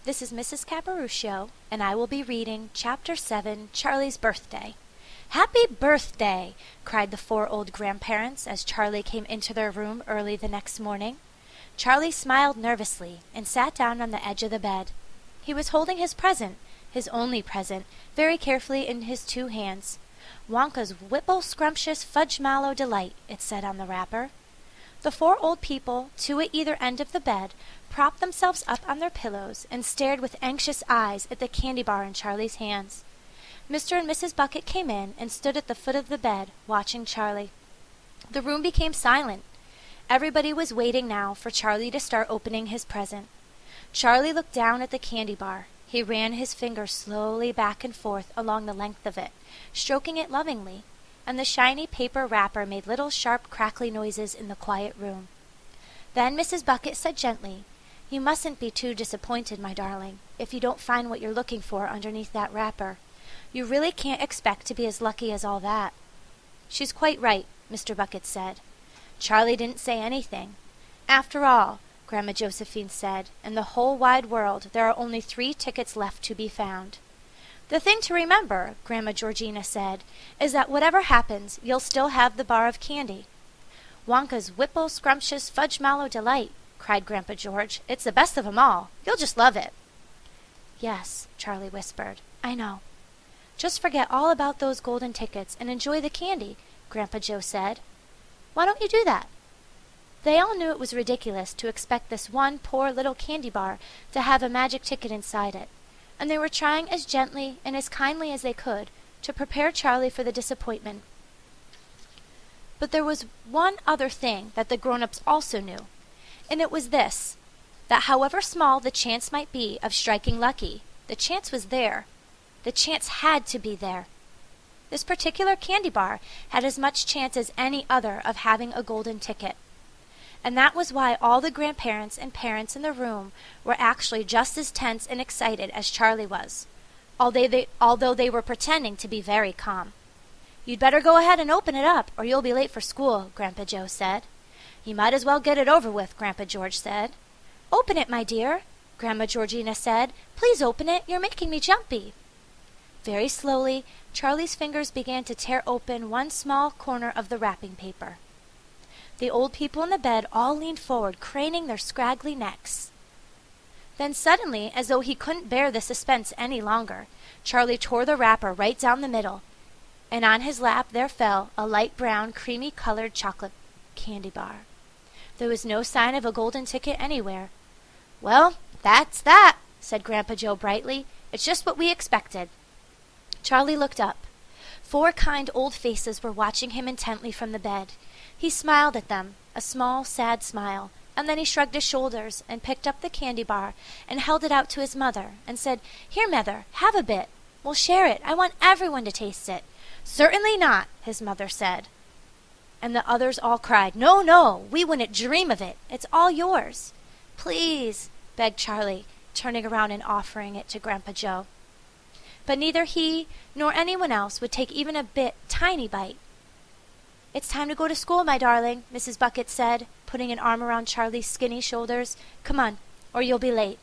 This is Mrs. Caporuscio, and I will be reading Chapter 7, Charlie's Birthday. "Happy birthday!" cried the four old grandparents as Charlie came into their room early the next morning. Charlie smiled nervously and sat down on the edge of the bed. He was holding his present, his only present, very carefully in his two hands. "Wonka's Whipple Scrumptious Fudge Mallow Delight," it said on the wrapper. The four old people, two at either end of the bed, propped themselves up on their pillows and stared with anxious eyes at the candy bar in Charlie's hands. Mr. and Mrs. Bucket came in and stood at the foot of the bed, watching Charlie. The room became silent. Everybody was waiting now for Charlie to start opening his present. Charlie looked down at the candy bar. He ran his fingers slowly back and forth along the length of it, stroking it lovingly, and the shiny paper wrapper made little sharp crackly noises in the quiet room. Then Mrs. Bucket said gently, "You mustn't be too disappointed, my darling, if you don't find what you're looking for underneath that wrapper. You really can't expect to be as lucky as all that." "She's quite right," Mr. Bucket said. Charlie didn't say anything. "After all," Grandma Josephine said, "in the whole wide world there are only 3 tickets left to be found." "The thing to remember," Grandma Georgina said, "is that whatever happens, you'll still have the bar of candy." "Wonka's Whipple Scrumptious Fudge Mallow Delight," cried Grandpa George. "It's the best of 'em all. You'll just love it." "Yes," Charlie whispered, "I know." "Just forget all about those golden tickets and enjoy the candy," Grandpa Joe said. "Why don't you do that?" They all knew it was ridiculous to expect this one poor little candy bar to have a magic ticket inside it, and they were trying as gently and as kindly as they could to prepare Charlie for the disappointment. But there was one other thing that the grown-ups also knew, and it was this, that however small the chance might be of striking lucky, the chance was there. The chance had to be there. This particular candy bar had as much chance as any other of having a golden ticket. And that was why all the grandparents and parents in the room were actually just as tense and excited as Charlie was, although they were pretending to be very calm. "You'd better go ahead and open it up, or you'll be late for school," Grandpa Joe said. "You might as well get it over with," Grandpa George said. "Open it, my dear," Grandma Georgina said. "Please open it. You're making me jumpy." Very slowly, Charlie's fingers began to tear open one small corner of the wrapping paper. The old people in the bed all leaned forward, craning their scraggly necks. Then suddenly, as though he couldn't bear the suspense any longer, Charlie tore the wrapper right down the middle, and on his lap there fell a light brown, creamy-colored chocolate candy bar. There was no sign of a golden ticket anywhere. "Well, that's that," said Grandpa Joe brightly. "It's just what we expected." Charlie looked up. 4 kind old faces were watching him intently from the bed. He smiled at them, a small, sad smile, and then he shrugged his shoulders and picked up the candy bar and held it out to his mother and said, "Here, Mother, have a bit. We'll share it. I want everyone to taste it." "Certainly not," his mother said. And the others all cried, "No, no, we wouldn't dream of it. It's all yours." "Please," begged Charlie, turning around and offering it to Grandpa Joe. But neither he nor anyone else would take even a tiny bite. "It's time to go to school, my darling," Mrs. Bucket said, putting an arm around Charlie's skinny shoulders. "Come on, or you'll be late."